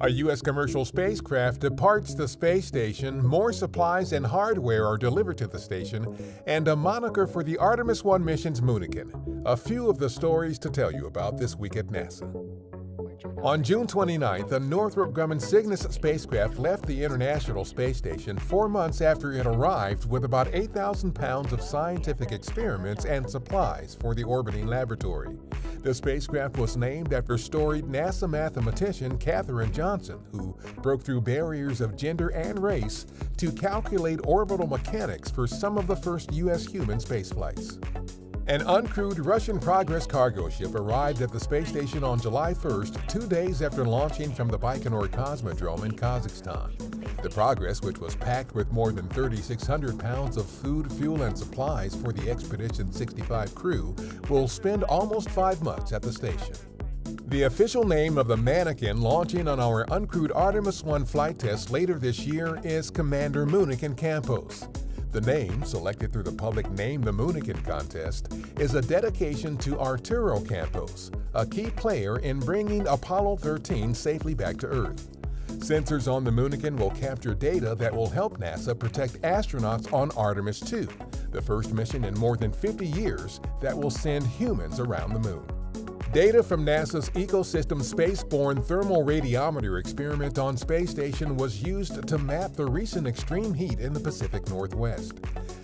A U.S. commercial spacecraft departs the space station, more supplies and hardware are delivered to the station, and a moniker for the Artemis 1 mission's Moonican. A few of the stories to tell you about this week at NASA. On June 29th, a Northrop Grumman Cygnus spacecraft left the International Space Station 4 months after it arrived with about 8,000 pounds of scientific experiments and supplies for the orbiting laboratory. The spacecraft was named after storied NASA mathematician Katherine Johnson, who broke through barriers of gender and race to calculate orbital mechanics for some of the first U.S. human spaceflights. An uncrewed Russian Progress cargo ship arrived at the space station on July 1st, 2 days after launching from the Baikonur Cosmodrome in Kazakhstan. The Progress, which was packed with more than 3,600 pounds of food, fuel, and supplies for the Expedition 65 crew, will spend almost 5 months at the station. The official name of the mannequin launching on our uncrewed Artemis 1 flight test later this year is Commander Moonican Campos. The name, selected through the public Name the Moonican contest, is a dedication to Arturo Campos, a key player in bringing Apollo 13 safely back to Earth. Sensors on the Moonican will capture data that will help NASA protect astronauts on Artemis 2, the first mission in more than 50 years that will send humans around the Moon. Data from NASA's Ecosystem Spaceborne Thermal Radiometer experiment on Space Station was used to map the recent extreme heat in the Pacific Northwest.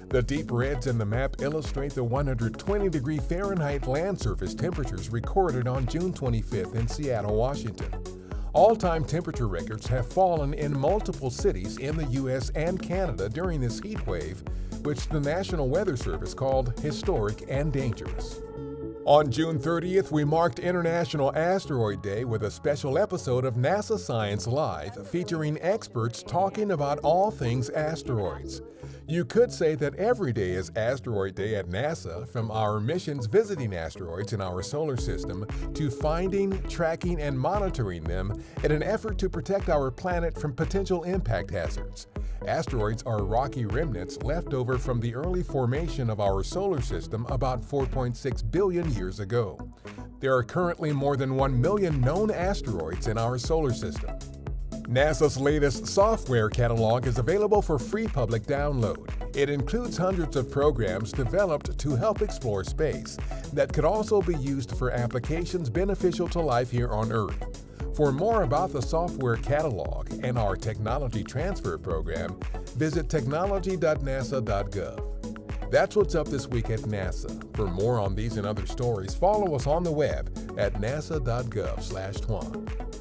The deep reds in the map illustrate the 120-degree Fahrenheit land surface temperatures recorded on June 25th in Seattle, Washington. All-time temperature records have fallen in multiple cities in the U.S. and Canada during this heat wave, which the National Weather Service called historic and dangerous. On June 30th, we marked International Asteroid Day with a special episode of NASA Science Live featuring experts talking about all things asteroids. You could say that every day is Asteroid Day at NASA, from our missions visiting asteroids in our solar system to finding, tracking, and monitoring them in an effort to protect our planet from potential impact hazards. Asteroids are rocky remnants left over from the early formation of our solar system about 4.6 billion years ago. There are currently more than 1 million known asteroids in our solar system. NASA's latest software catalog is available for free public download. It includes hundreds of programs developed to help explore space that could also be used for applications beneficial to life here on Earth. For more about the software catalog and our technology transfer program, visit technology.nasa.gov. That's what's up this week at NASA. For more on these and other stories, follow us on the web at nasa.gov/twan.